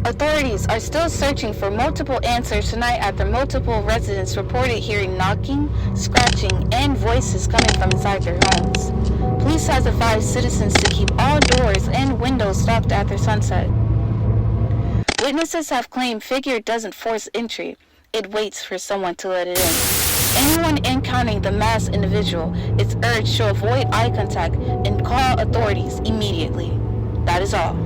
Authorities are still searching for multiple answers tonight after multiple residents reported hearing knocking, scratching, and voices coming from inside their homes. Police has advised citizens to keep all doors and windows locked after sunset. Witnesses have claimed figure doesn't force entry, it waits for someone to let it in. Anyone encountering the masked individual is urged to avoid eye contact and call authorities immediately. That is all.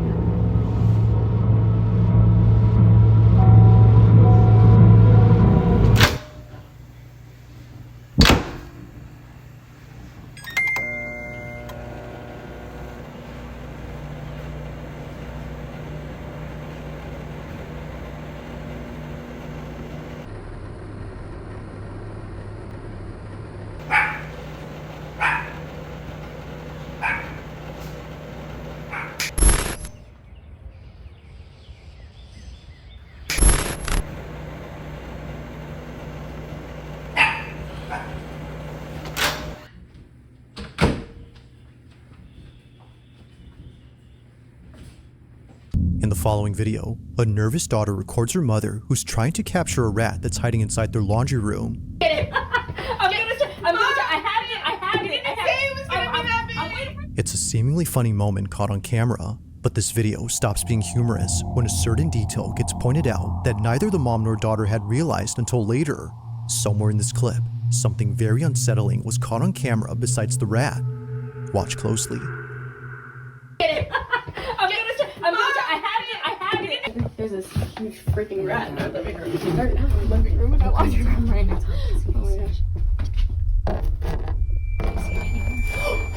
In the following video, a nervous daughter records her mother who's trying to capture a rat that's hiding inside their laundry room. Get it! I had it! It's a seemingly funny moment caught on camera, but this video stops being humorous when a certain detail gets pointed out that neither the mom nor daughter had realized until later. Somewhere in this clip, something very unsettling was caught on camera besides the rat. Watch closely. Get it! I had it! There's this huge freaking rat in our living room. Or not our living room, in our laundry room right now. Oh my gosh.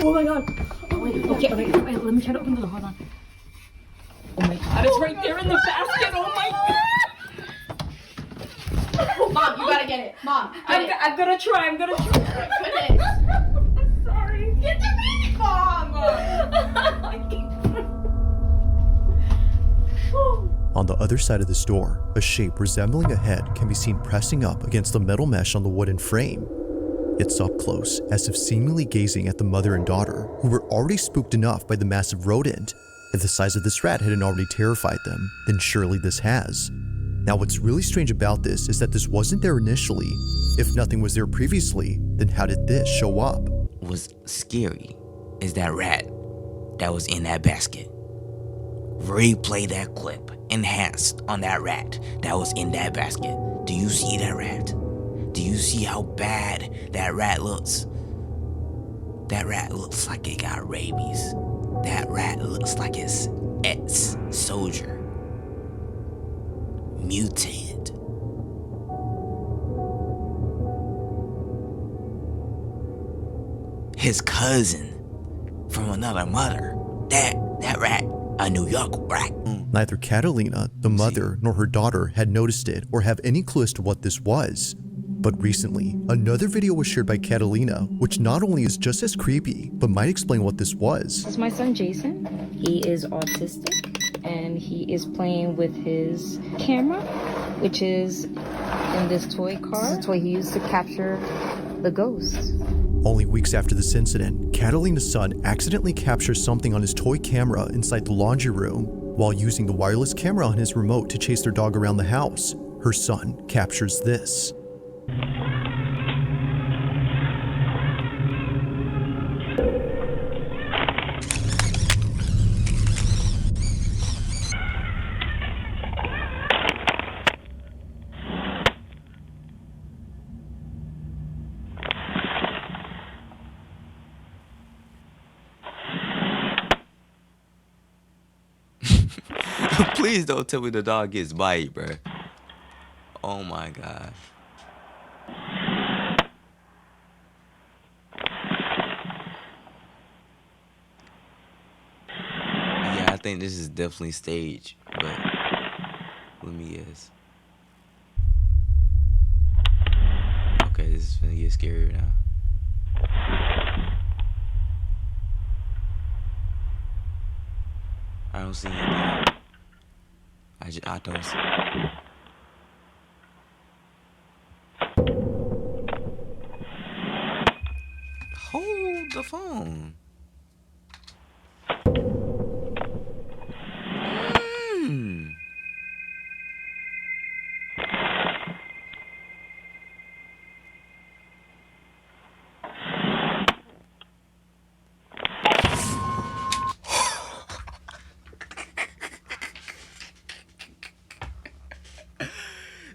Oh my god! Oh wait, okay, wait, let me try to open the door, hold on. Oh my god, it's right there in the basket, oh my god! Mom, you gotta get it. Mom, I'm gonna try. I'm sorry. Get the baby, Mom! On the other side of this door, a shape resembling a head can be seen pressing up against the metal mesh on the wooden frame. It's up close, as if seemingly gazing at the mother and daughter, who were already spooked enough by the massive rodent. If the size of this rat hadn't already terrified them, then surely this has. Now what's really strange about this is that this wasn't there initially. If nothing was there previously, then how did this show up? What's scary is that rat that was in that basket. Replay that clip, enhanced on that rat that was in that basket. Do you see that rat? Do you see how bad that rat looks? That rat looks like it got rabies. That rat looks like it's ex-soldier. Mutated. His cousin from another mother. That rat, a New York rat. Neither Catalina, the mother, nor her daughter had noticed it or have any clue as to what this was. But recently, another video was shared by Catalina, which not only is just as creepy, but might explain what this was. This is my son Jason. He is autistic and he is playing with his camera, which is in this toy car. This is a toy he used to capture the ghosts. Only weeks after this incident, Catalina's son accidentally captures something on his toy camera inside the laundry room. While using the wireless camera on his remote to chase their dog around the house, her son captures this. Please don't tell me the dog gets bite, bro. Oh my gosh. Yeah, I think this is definitely staged, but let me guess. Okay, this is gonna get scarier now. I don't see anything. I don't see. Hold the phone.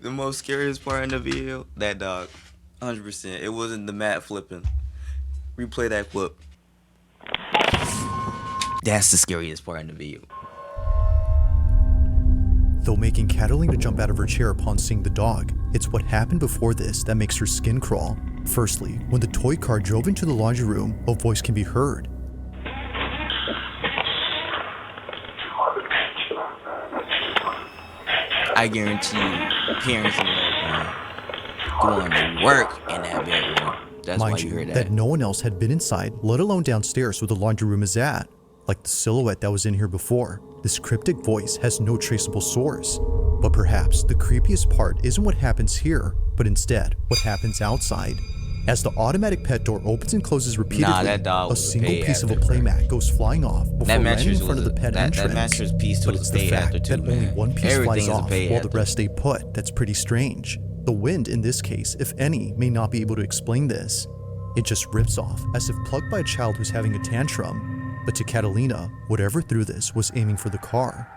The most scariest part in the video, that dog. 100%. It wasn't the mat flipping. Replay that clip. That's the scariest part in the video. Though making Catalina jump out of her chair upon seeing the dog, it's what happened before this that makes her skin crawl. Firstly, when the toy car drove into the laundry room, a voice can be heard. I guarantee you, parents in there going to work in that bedroom. That's Mind why you heard that no one else had been inside, let alone downstairs where the laundry room is at. Like the silhouette that was in here before, this cryptic voice has no traceable source. But perhaps the creepiest part isn't what happens here, but instead what happens outside. As the automatic pet door opens and closes repeatedly, a single piece of a playmat goes flying off before landing in front of the pet entrance. That mattress piece But was it's a the pay fact after too, that only man. one piece flies off while the after. rest stay put that's pretty strange. The wind in this case, if any, may not be able to explain this. It just rips off as if plucked by a child who's having a tantrum. But to Catalina, whatever threw this was aiming for the car.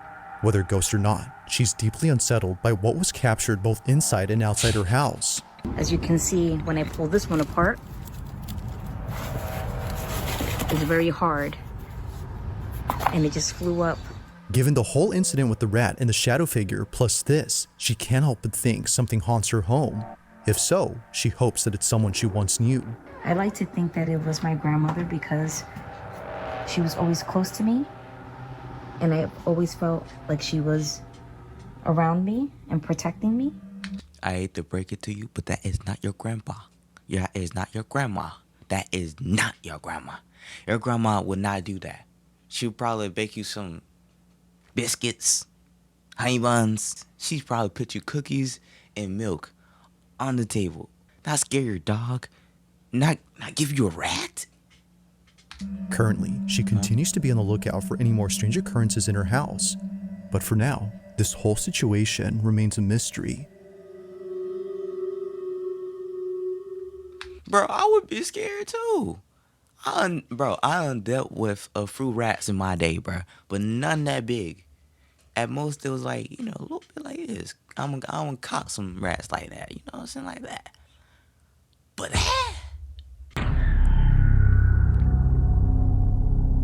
Whether ghost or not, she's deeply unsettled by what was captured both inside and outside her house. As you can see, when I pull this one apart, it's very hard. And it just flew up. Given the whole incident with the rat and the shadow figure plus this, she can't help but think something haunts her home. If so, she hopes that it's someone she once knew. I like to think that it was my grandmother because she was always close to me. And I always felt like she was around me and protecting me. I hate to break it to you, but that is not your grandpa. That is not your grandma. That is not your grandma. Your grandma would not do that. She would probably bake you some biscuits, honey buns. She'd probably put you cookies and milk on the table. Not scare your dog. Not give you a rat. Currently, she continues to be on the lookout for any more strange occurrences in her house. But for now, this whole situation remains a mystery. Bro, I would be scared too. I done dealt with a few rats in my day, bro, but none that big. At most, it was like, a little bit like this. I'm gonna caught some rats like that, something like that. But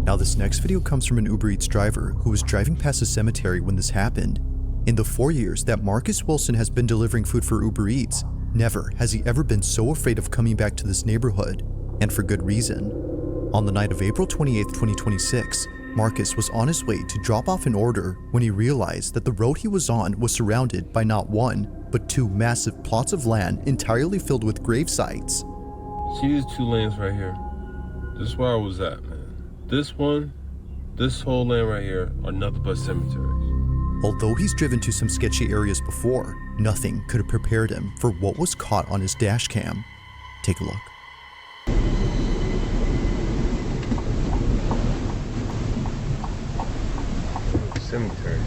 Now this next video comes from an Uber Eats driver who was driving past a cemetery when this happened. In the 4 years that Marcus Wilson has been delivering food for Uber Eats, never has he ever been so afraid of coming back to this neighborhood, and for good reason. On the night of April 28, 2026, Marcus was on his way to drop off an order when he realized that the road he was on was surrounded by not one, but two massive plots of land entirely filled with grave sites. See these two lanes right here? This is where I was at, man. This one, this whole lane right here are nothing but cemeteries. Although he's driven to some sketchy areas before, nothing could have prepared him for what was caught on his dash cam. Take a look. Cemetery.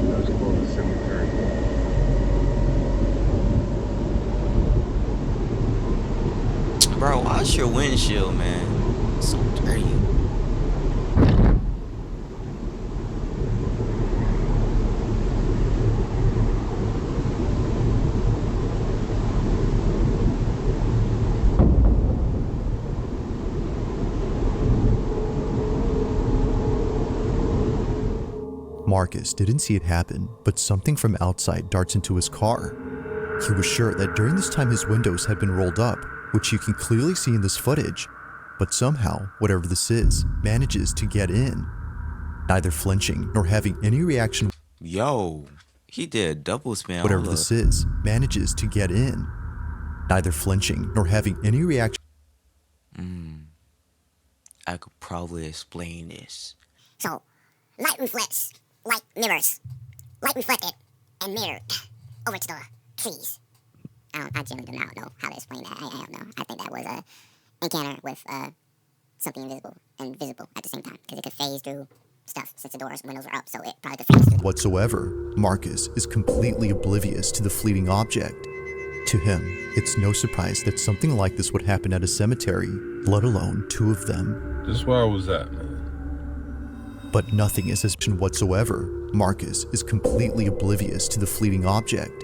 That's called a cemetery. bro, wash your windshield, man. It's so dirty. Marcus didn't see it happen, but something from outside darts into his car. He was sure that during this time his windows had been rolled up, which you can clearly see in this footage, but somehow, whatever this is, manages to get in. Neither flinching nor having any reaction. Yo, he did a double spin. Whatever this is, manages to get in. Neither flinching nor having any reaction. I could probably explain this. So, light reflects like mirrors. Light reflected and mirrored over to the trees. I genuinely do not know how to explain that. I don't know. I think that was a encounter with something invisible and visible at the same time, because it could phase through stuff since the doors and windows are up, so it probably could phase through. Whatsoever, Marcus is completely oblivious to the fleeting object. To him, it's no surprise that something like this would happen at a cemetery, let alone two of them. This is where I was at, man. But nothing is his mission whatsoever. Marcus is completely oblivious to the fleeting object.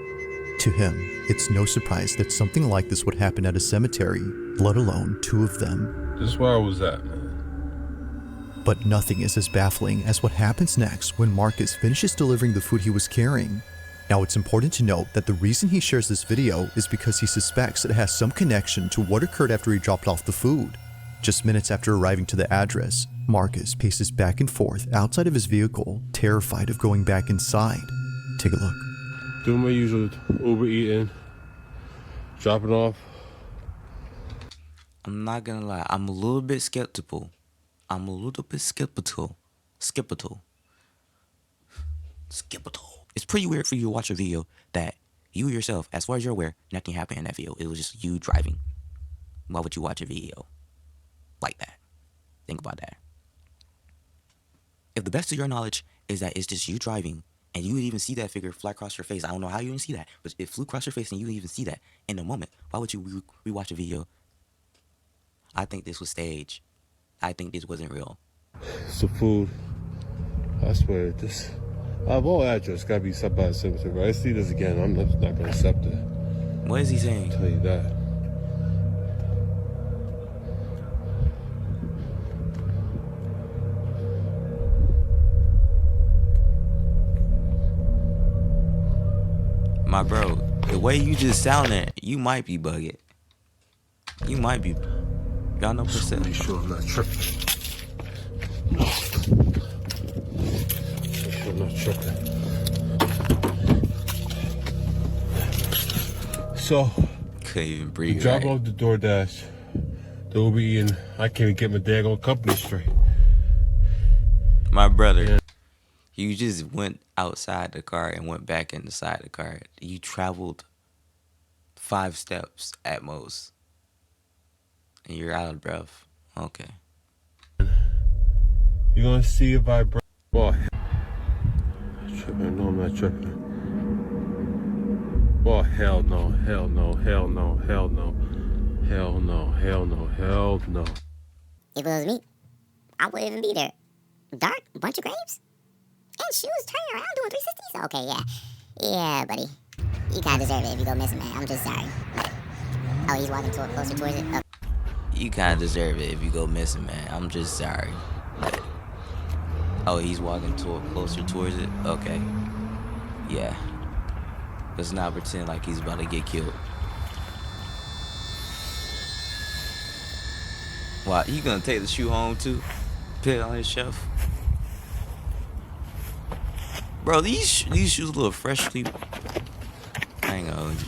To him, it's no surprise that something like this would happen at a cemetery, let alone two of them. This is where I was at, man. But nothing is as baffling as what happens next when Marcus finishes delivering the food he was carrying. Now, it's important to note that the reason he shares this video is because he suspects it has some connection to what occurred after he dropped off the food. Just minutes after arriving to the address, Marcus paces back and forth outside of his vehicle, terrified of going back inside. Take a look. Doing my usual Uber eating, dropping off. I'm not gonna lie, I'm a little bit skeptical. Skeptical. It's pretty weird for you to watch a video that you yourself, as far as you're aware, nothing happened in that video. It was just you driving. Why would you watch a video like that? Think about that. If the best of your knowledge is that it's just you driving and you would even see that figure fly across your face, I don't know how you even see that, but it flew across your face and you would even see that in the moment, why would you rewatch a video? I think this was staged. I think this wasn't real. It's the food. I swear, this. I have all address gotta be set by the cemetery. I see this again, I'm just not gonna accept it. What is he saying? I'll tell you that. My bro, the way you just sounding, you might be bugging. You might be. Y'all know percent. Be sure I'm not tripping. Be sure I'm not tripping. So, Couldn't even breathe. drop Right? off the DoorDash. The Uber eating. I can't even get my daggone company straight. My brother, Yeah. you just went outside the car and went back inside the car. You traveled 5 steps at most. And you're out of breath. Okay. You're gonna see a vibration. Boy, tripping. No, I'm not tripping. Boy, hell no, hell no, hell no, hell no, hell no, hell no, hell no. If it was me, I wouldn't even be there. Dark, bunch of graves, and she was turning around doing 360s. Okay, yeah, buddy. You kinda deserve it if you go missing, man. I'm just sorry. Oh, he's walking closer towards it. Okay. You kind of deserve it if you go missing, man. I'm just sorry. Oh, he's walking closer towards it? Okay. Yeah. Let's not pretend like he's about to get killed. Wow, he gonna take the shoe home too? Put it on his shelf? Bro, these shoes a little freshly... I ain't gonna hold you.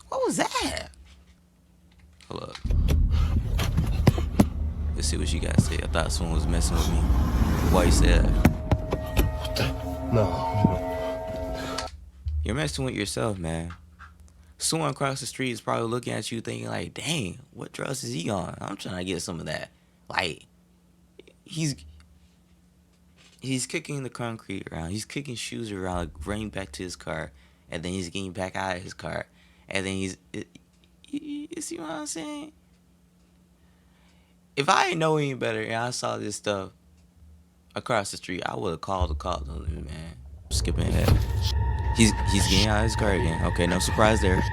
What was that? Hold up. Let's see what she got to say. I thought someone was messing with me. Why you said that? No. You're messing with yourself, man. Someone across the street is probably looking at you thinking like, dang, what drugs is he on? I'm trying to get some of that. Like, he's kicking the concrete around. He's kicking shoes around, running back to his car. And then he's getting back out of his car. And then you see what I'm saying? If I didn't know any better and I saw this stuff across the street, I would have called the cops on him, man. Skipping ahead. He's getting out of his car again. Okay, no surprise there.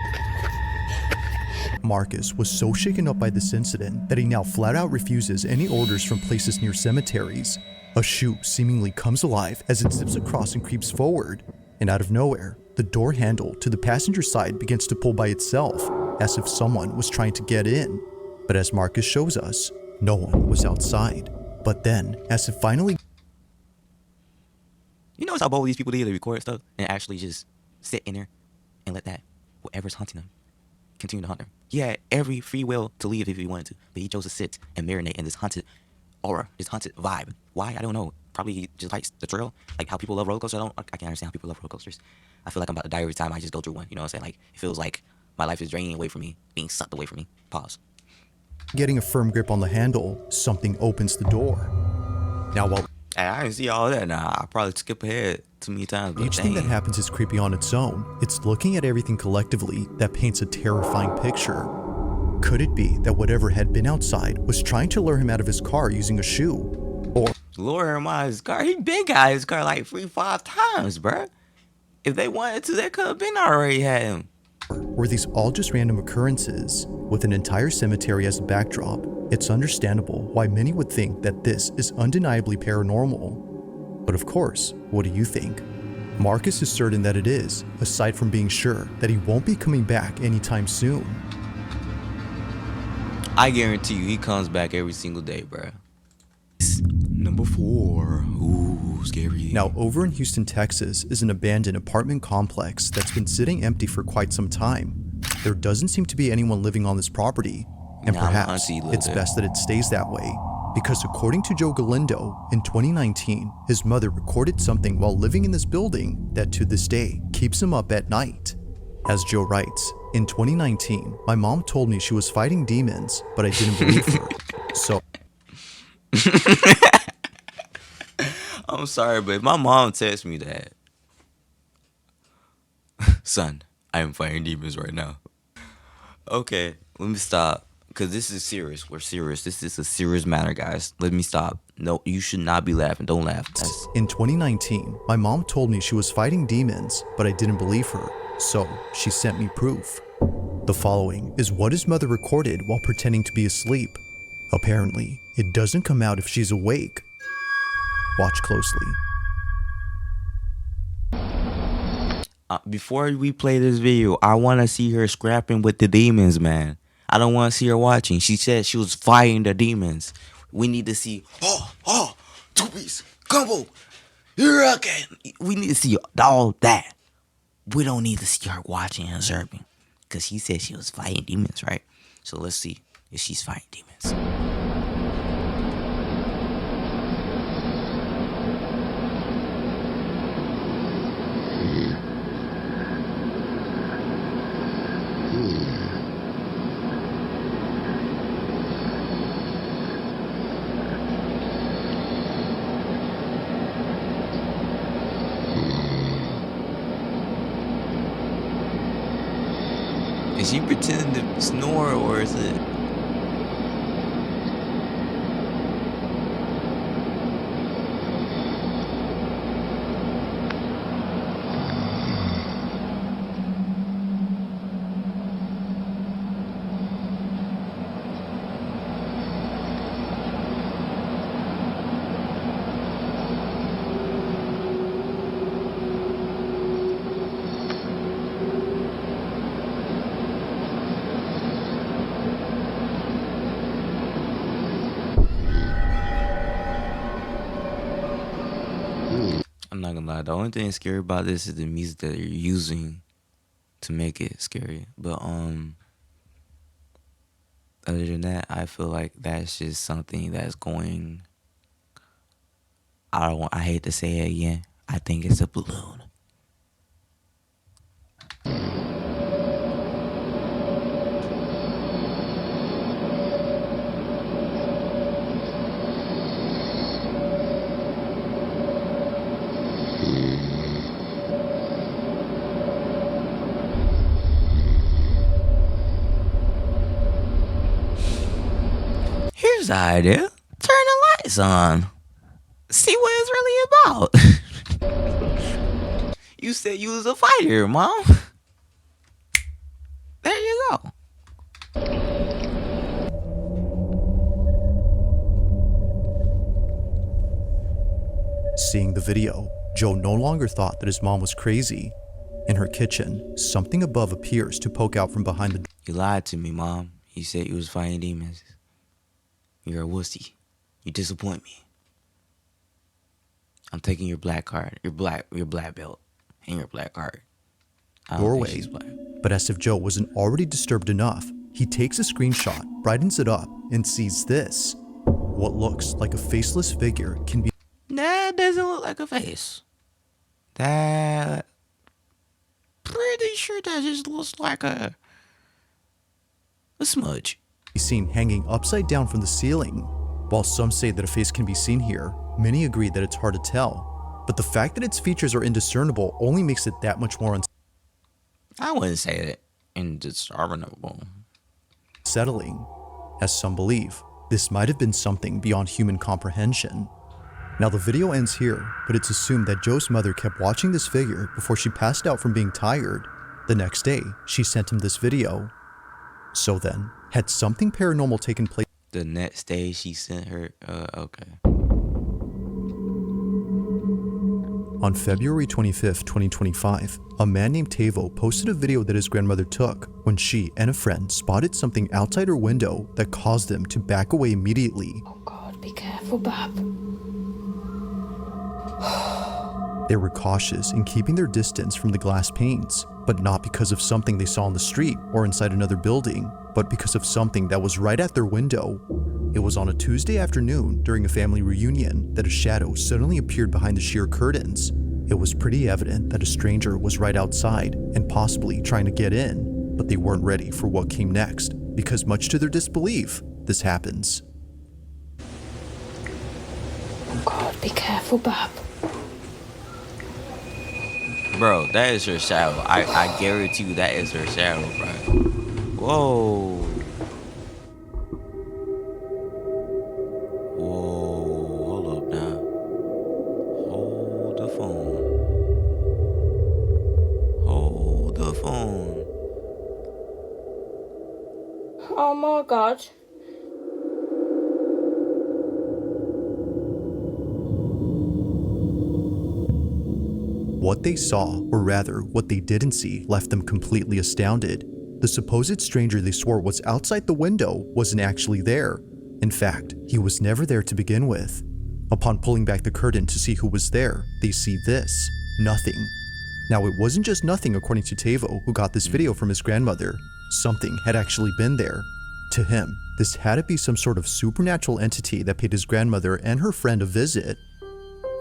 Marcus was so shaken up by this incident that he now flat out refuses any orders from places near cemeteries. A shoe seemingly comes alive as it zips across and creeps forward, and out of nowhere, the door handle to the passenger side begins to pull by itself, as if someone was trying to get in. But as Marcus shows us, no one was outside. But then, as it finally... You notice how bold these people did to record stuff and actually just sit in there and let that, whatever's haunting them, continue to haunt them. He had every free will to leave if he wanted to, but he chose to sit and marinate in this haunted aura, this haunted vibe. Why? I don't know. Probably he just likes the thrill, like how people love roller coasters. I can't understand how people love roller coasters. I feel like I'm about to die every time I just go through one. You know what I'm saying? Like, it feels like my life is draining away from me, being sucked away from me. Pause. Getting a firm grip on the handle, something opens the door. Now, while Hey, I didn't see all that. Now I probably skip ahead too many times. But each thing that dang. happens is creepy on its own, it's looking at everything collectively that paints a terrifying picture. Could it be that whatever had been outside was trying to lure him out of his car using a shoe? Or Lure him out of his car. He been got his car like 3-5 times, bruh. If they wanted to, they could have been already had him. were these all just random occurrences? With an entire cemetery as a backdrop, it's understandable why many would think that this is undeniably paranormal. But of course, what do you think? Marcus is certain that it is, aside from being sure that he won't be coming back anytime soon. I guarantee you, he comes back every single day, bruh. Number 4. Ooh, scary. Now, over in Houston, Texas, is an abandoned apartment complex that's been sitting empty for quite some time. There doesn't seem to be anyone living on this property, and Nah, my perhaps auntie lived it's there. best that it stays that way. Because according to Joe Galindo, in 2019, his mother recorded something while living in this building that to this day keeps him up at night. As Joe writes, in 2019, my mom told me she was fighting demons, but I didn't believe her. So I'm sorry, but if my mom texts me that, son, I am fighting demons right now. Okay, let me stop. Because this is serious. We're serious. This is a serious matter, guys. Let me stop. No, you should not be laughing. Don't laugh. in 2019, my mom told me she was fighting demons, but I didn't believe her. So she sent me proof. The following is what his mother recorded while pretending to be asleep. Apparently, it doesn't come out if she's awake. Watch closely. Before we play this video, I want to see her scrapping with the demons, man. I don't want to see her watching. She said she was fighting the demons. We need to see, two-piece combo. You're okay. We need to see all that. We don't need to see her watching and observing. Because she said she was fighting demons, right? So let's see if she's fighting demons. Is she pretending to snore or is it? I'm not gonna lie. The only thing scary about this is the music that you're using to make it scary. But other than that, I feel like that's just something that's going. I hate to say it again. I think it's a balloon. Here's the idea. Turn the lights on. See what it's really about. You said you was a fighter, Mom. There you go. Seeing the video, Joe no longer thought that his mom was crazy. In her kitchen, something above appears to poke out from behind the You lied to me, Mom. You said you was fighting demons. You're a wussy. You disappoint me. I'm taking your black card, your black belt, and your black card. I don't think doorway. she's black. But as if Joe wasn't already disturbed enough, he takes a screenshot, brightens it up, and sees this. What looks like a faceless figure can be That doesn't look like a face. That pretty sure that just looks like a smudge. seen hanging upside down from the ceiling. While some say that a face can be seen here, Many agree that it's hard to tell, but the fact that its features are indiscernible only makes it that much more I wouldn't say that indiscernible. unsettling. As some believe, this might have been something beyond human comprehension. Now the video ends here, but it's assumed that Joe's mother kept watching this figure before she passed out from being tired. The next day, she sent him this video. So then, had something paranormal taken place? The next day she sent her, okay. On February 25th, 2025, a man named Tavo posted a video that his grandmother took when she and a friend spotted something outside her window that caused them to back away immediately. Oh God, be careful, Bab. They were cautious in keeping their distance from the glass panes, but not because of something they saw on the street or inside another building, but because of something that was right at their window. It was on a Tuesday afternoon during a family reunion that a shadow suddenly appeared behind the sheer curtains. It was pretty evident that a stranger was right outside and possibly trying to get in, but they weren't ready for what came next, because much to their disbelief, this happens. Oh God, be careful, Bab. Bro, that is her shadow. I guarantee you that is her shadow, bro. Whoa. Whoa, hold up now. Hold the phone. Hold the phone. Oh my God. What they saw, or rather, what they didn't see, left them completely astounded. The supposed stranger they swore was outside the window wasn't actually there. In fact, he was never there to begin with. Upon pulling back the curtain to see who was there, they see this: nothing. Now, it wasn't just nothing according to Tavo, who got this video from his grandmother. Something had actually been there. To him, this had to be some sort of supernatural entity that paid his grandmother and her friend a visit.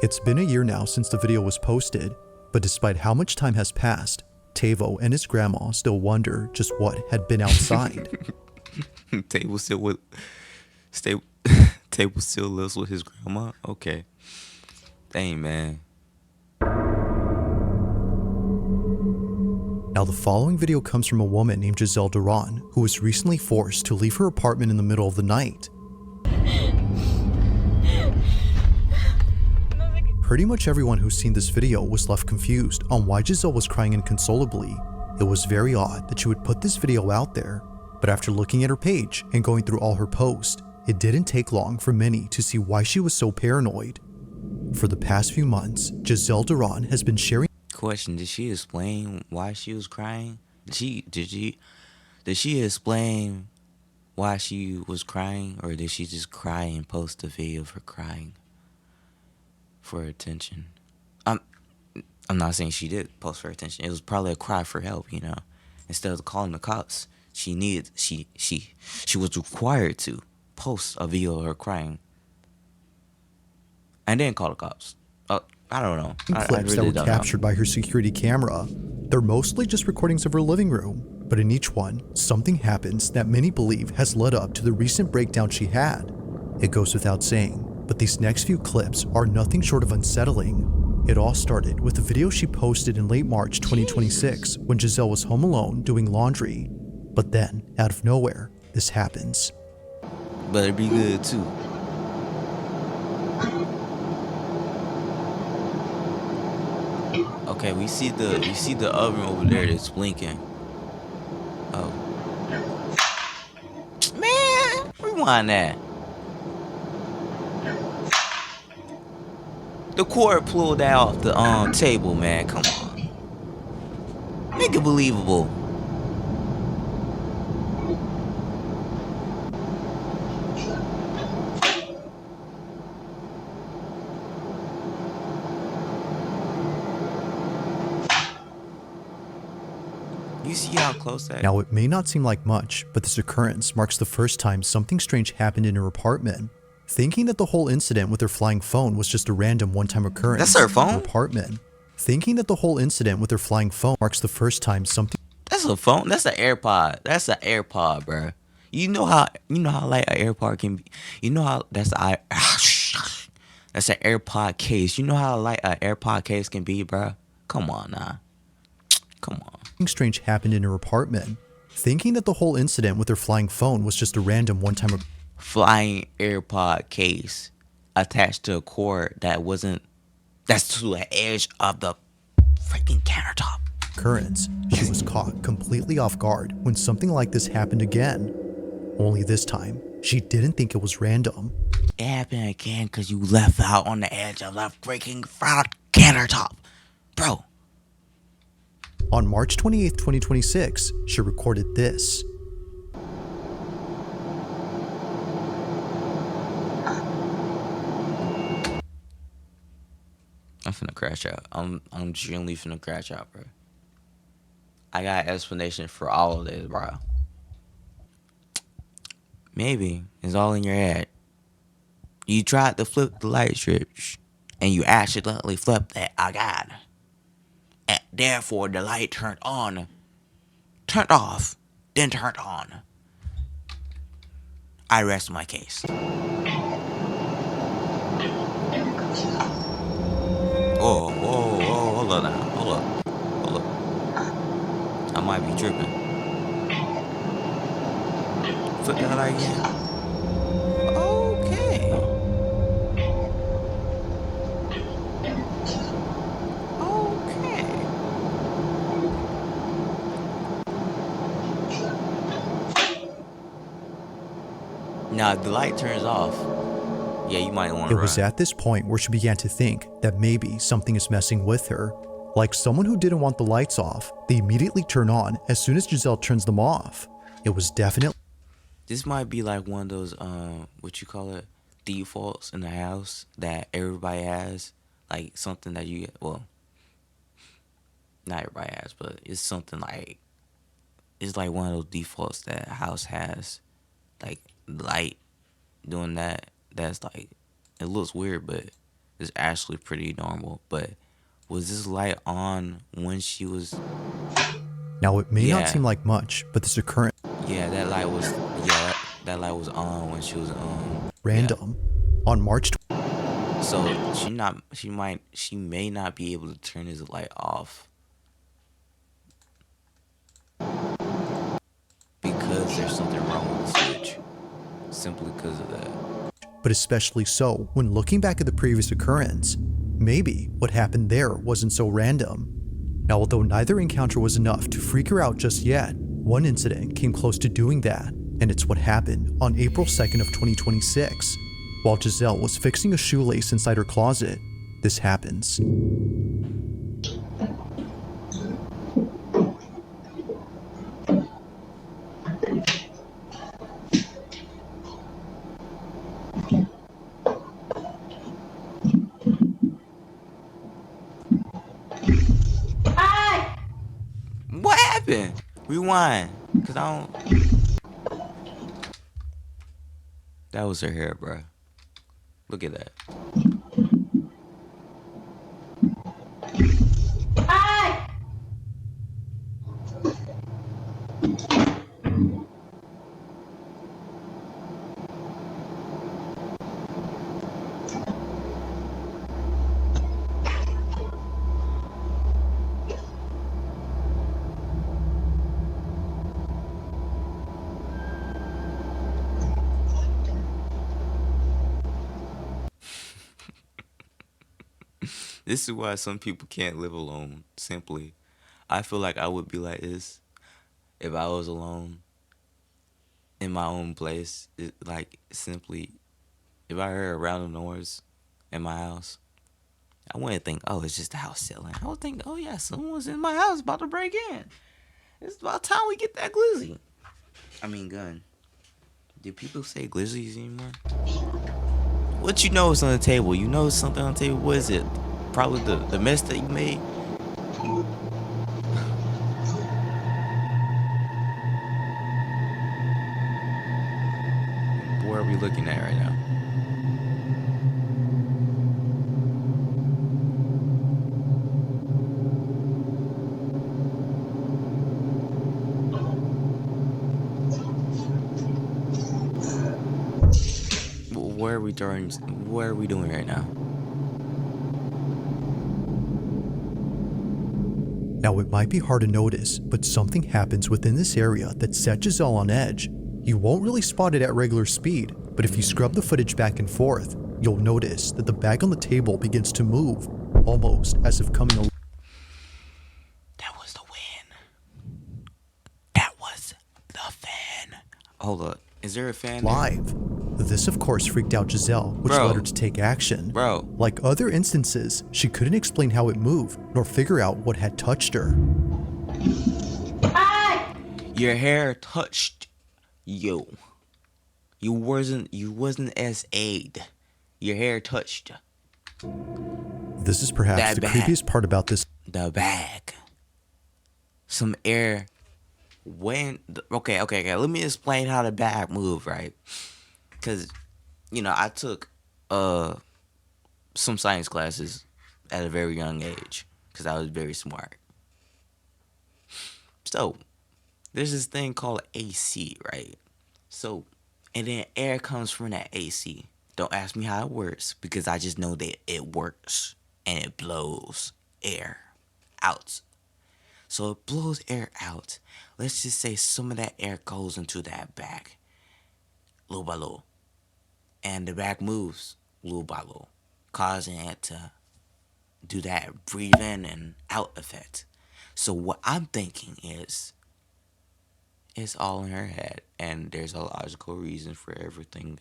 It's been a year now since the video was posted, but despite how much time has passed, Tavo and his grandma still wonder just what had been outside. Table still lives with his grandma? Okay. Dang, man. Now, the following video comes from a woman named Giselle Duran, who was recently forced to leave her apartment in the middle of the night. Pretty much everyone who's seen this video was left confused on why Giselle was crying inconsolably. It was very odd that she would put this video out there, but after looking at her page and going through all her posts, it didn't take long for many to see why she was so paranoid. For the past few months, Giselle Duran has been sharing. Question, did she explain why she was crying? Did she explain why she was crying, or did she just cry and post a video of her crying for attention? I'm not saying she did post for attention. It was probably a cry for help, you know. Instead of calling the cops, she was required to post a video of her crying and then call the cops. I don't know. Clips that were captured by her security camera. They're mostly just recordings of her living room, but in each one, something happens that many believe has led up to the recent breakdown she had. It goes without saying, but these next few clips are nothing short of unsettling. It all started with a video she posted in late March 2026 when Giselle was home alone doing laundry. But then, out of nowhere, this happens. Better be good too. Okay, we see the oven over there that's blinking. Oh. Man, rewind that. The cord pulled that off the table, man. Come on. Make it believable. You see how close that is? Now, it may not seem like much, but this occurrence marks the first time something strange happened in her apartment. Thinking that the whole incident with her flying phone was just a random one-time occurrence. That's her phone? In her apartment. Thinking that the whole incident with her flying phone marks the first time something. That's a phone. That's an AirPod. That's an AirPod, bro. You know how light an AirPod can be. You know how that's That's an AirPod case. You know how light an AirPod case can be, bro? Come on, nah. Come on. Something strange happened in her apartment. Thinking that the whole incident with her flying phone was just a random one-time Flying AirPod case attached to a cord that's to the edge of the freaking countertop. occurrence, she was caught completely off guard when something like this happened again. Only this time, she didn't think it was random. It happened again because you left out on the edge of the freaking front countertop. Bro. On March 28, 2026, she recorded this. I'm finna crash out. I'm genuinely finna crash out, bro. I got an explanation for all of this, bro. Maybe it's all in your head. You tried to flip the light switch, and you accidentally flipped that again. And therefore, the light turned on, turned off, then turned on. I rest my case. Whoa, hold up now. Hold up. I might be tripping. Flip that light again. Okay. Now, if the light turns off, yeah, you might want to It was at this point where she began to think that maybe something is messing with her. Like someone who didn't want the lights off, they immediately turn on as soon as Giselle turns them off. It was definitely... This might be like one of those, what you call it, defaults in the house that everybody has. Like something that you, well, not everybody has, but it's something like, it's like one of those defaults that a house has. Like light doing that, that's like, it looks weird, but it's actually pretty normal. But was this light on when she was... Now, it may not seem like much, but this occurrence... Yeah, that light was on when she was random. Yeah. On March... So she may not be able to turn his light off because there's something wrong with the switch. Simply because of that. But especially so when looking back at the previous occurrence, maybe what happened there wasn't so random. Now, although neither encounter was enough to freak her out just yet, one incident came close to doing that, and it's what happened on April 2nd of 2026. While Giselle was fixing a shoelace inside her closet, this happens. What happened? Rewind, cause I don't... That was her hair, bro. Look at that. This is why some people can't live alone, simply. I feel like I would be like this if I was alone in my own place. Simply, if I heard a random noise in my house, I wouldn't think, oh, it's just the house selling. I would think, oh yeah, someone's in my house about to break in. It's about time we get that glizzy. I mean, gun. Do people say glizzies anymore? What you know is on the table? You know something on the table? What is it? Probably the mess that you made. Where are we looking at right now? Where are we doing right now? Now, it might be hard to notice, but something happens within this area that sets Giselle on edge. You won't really spot it at regular speed, but if you scrub the footage back and forth, you'll notice that the bag on the table begins to move, almost as if coming alive. That was the wind. That was the fan. Hold up. Is there a fan there? This, of course, freaked out Giselle, which led her to take action. Bro. Like other instances, she couldn't explain how it moved, nor figure out what had touched her. Your hair touched you. You wasn't as aid. Your hair touched. This is perhaps That the bag. creepiest part about this. The bag. Some air went. Okay. Let me explain how the bag moved, right? Because, I took some science classes at a very young age because I was very smart. So, there's this thing called AC, right? So, and then air comes from that AC. Don't ask me how it works because I just know that it works and it blows air out. So it blows air out. Let's just say some of that air goes into that bag, little by little, and the bag moves little by little, causing it to do that breathe in and out effect. So what I'm thinking is, it's all in her head, and there's a logical reason for everything.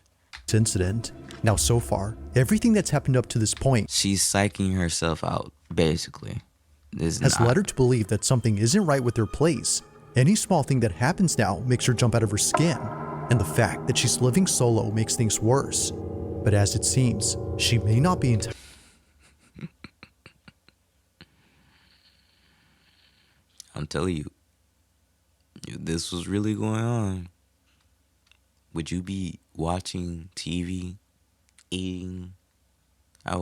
Incident. Now, so far, everything that's happened up to this point She's psyching herself out, basically. has led her to believe that something isn't right with her place. Any small thing that happens now makes her jump out of her skin, and the fact that she's living solo makes things worse. But as it seems, she may not be entirely. I'm telling you, if this was really going on, would you be watching TV, eating? I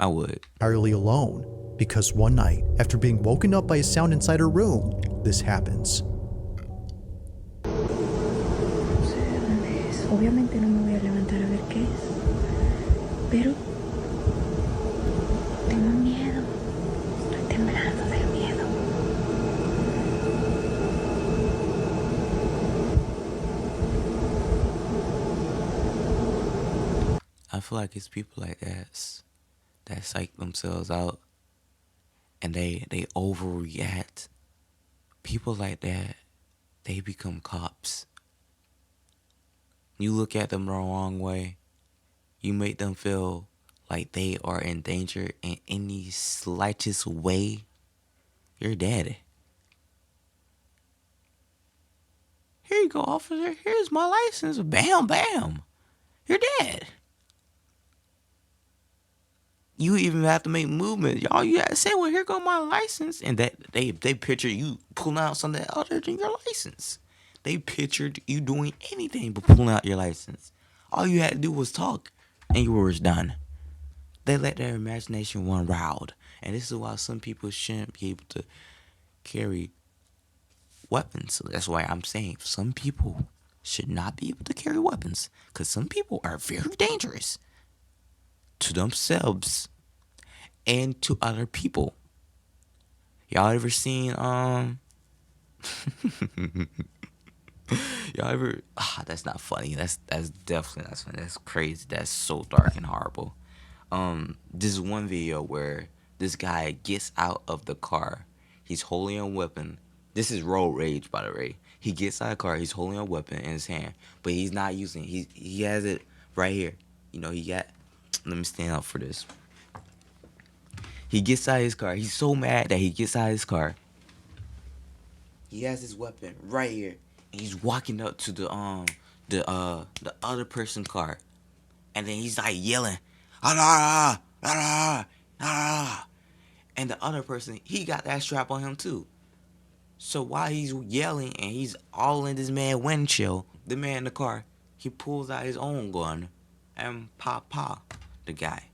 would. entirely alone, because one night, after being woken up by a sound inside her room, this happens. Obviamente no me voy a levantar a ver qué es, pero tengo miedo, estoy temblando del miedo. I feel like it's people like that psych themselves out, and they overreact. People like that, they become cops. You look at them the wrong way, you make them feel like they are in danger in any slightest way, you're dead. Here you go, officer. Here's my license. Bam, bam. You're dead. You even have to make movement. Y'all, you gotta say, well, here go my license. And that they picture you pulling out something other than your license. They pictured you doing anything but pulling out your license. All you had to do was talk, and you were done. They let their imagination run wild. And this is why some people shouldn't be able to carry weapons. So that's why I'm saying some people should not be able to carry weapons. Because some people are very dangerous to themselves and to other people. Y'all ever seen y'all ever that's not funny. That's definitely not funny. That's crazy. That's so dark and horrible. This is one video where this guy gets out of the car. He's holding a weapon. This is road rage, by the way. He gets out of the car, he's holding a weapon in his hand, but he's not using it. He has it right here. Let me stand up for this. He gets out of his car. He's so mad that he gets out of his car. He has his weapon right here. And he's walking up to the other person's car. And then he's like yelling, ah, ah, ah, ah. And the other person, he got that strap on him too. So while he's yelling and he's all in this man's windshield, the man in the car, he pulls out his own gun and pop the guy.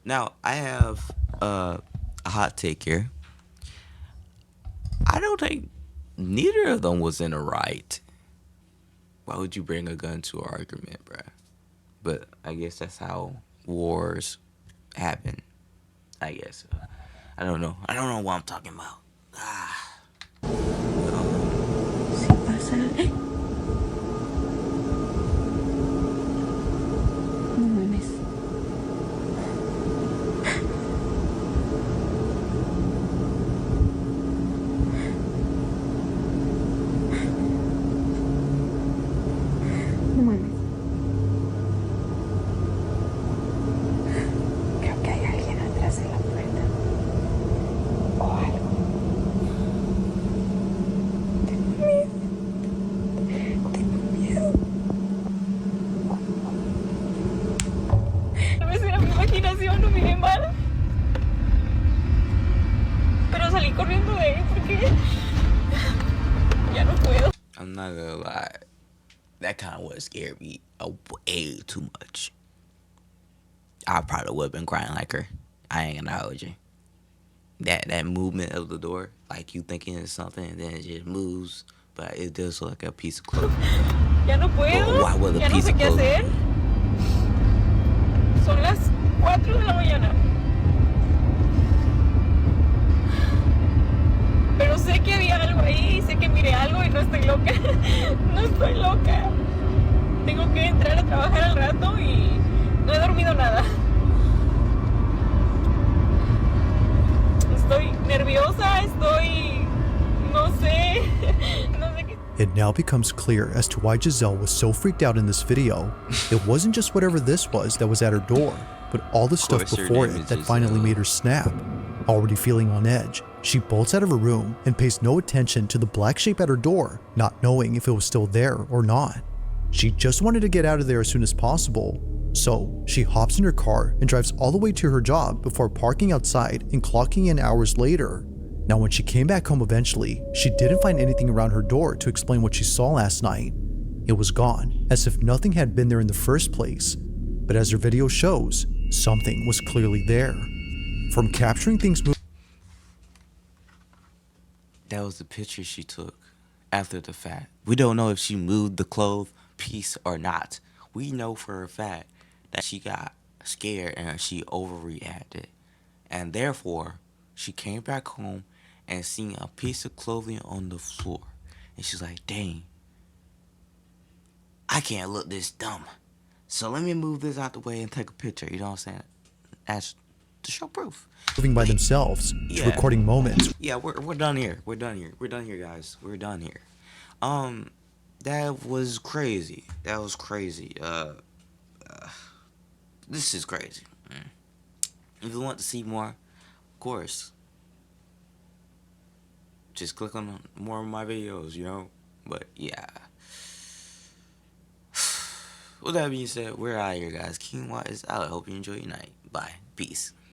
Now, I have a hot take here. I don't think neither of them was in the right. Why would you bring a gun to an argument, bruh? But I guess that's how wars happen. I guess. I don't know. I don't know what I'm talking about. No mames. No mames. Creo que hay alguien atrás de la puerta. O algo. Tengo miedo. Tengo miedo. Tal vez era mi imaginación, no miré mal. Pero salí corriendo de ahí porque ya no puedo. I'm not gonna lie. That kind of would scare me way too much. I probably would have been crying like her. I ain't gonna hold you. That movement of the door, like you thinking it's something and then it just moves, but it does look like a piece of clothing. Ya no puedo. Why would a Ya no piece sé of qué clothing? hacer. Son las 4 de la mañana. Pero sé que había algo ahí, sé que miré algo y no estoy loca. No estoy loca. Tengo que entrar a trabajar al rato y no he dormido nada. Estoy nerviosa, no sé, no sé qué. It now becomes clear as to why Giselle was so freaked out in this video. It wasn't just whatever this was that was at her door, but all the stuff course her before name it is that finally Giselle. made her snap. Already feeling on edge, she bolts out of her room and pays no attention to the black shape at her door, not knowing if it was still there or not. She just wanted to get out of there as soon as possible, so she hops in her car and drives all the way to her job before parking outside and clocking in hours later. Now, when she came back home eventually, she didn't find anything around her door to explain what she saw last night. It was gone, as if nothing had been there in the first place. But as her video shows, something was clearly there. From capturing things moving. That was the picture she took after the fact. We don't know if she moved the clothes piece or not. We know for a fact that she got scared and she overreacted. And therefore, she came back home and seen a piece of clothing on the floor. And she's like, dang, I can't look this dumb. So let me move this out the way and take a picture. You know what I'm saying? As to show proof. Moving by themselves, to recording moments. Yeah, we're done here. We're done here. We're done here, guys. We're done here. That was crazy. That was crazy. This is crazy. If you want to see more, of course, just click on more of my videos, you know? But yeah. With that being said, we're out of here, guys. K1ngwat is out. I hope you enjoy your night. Bye. Peace.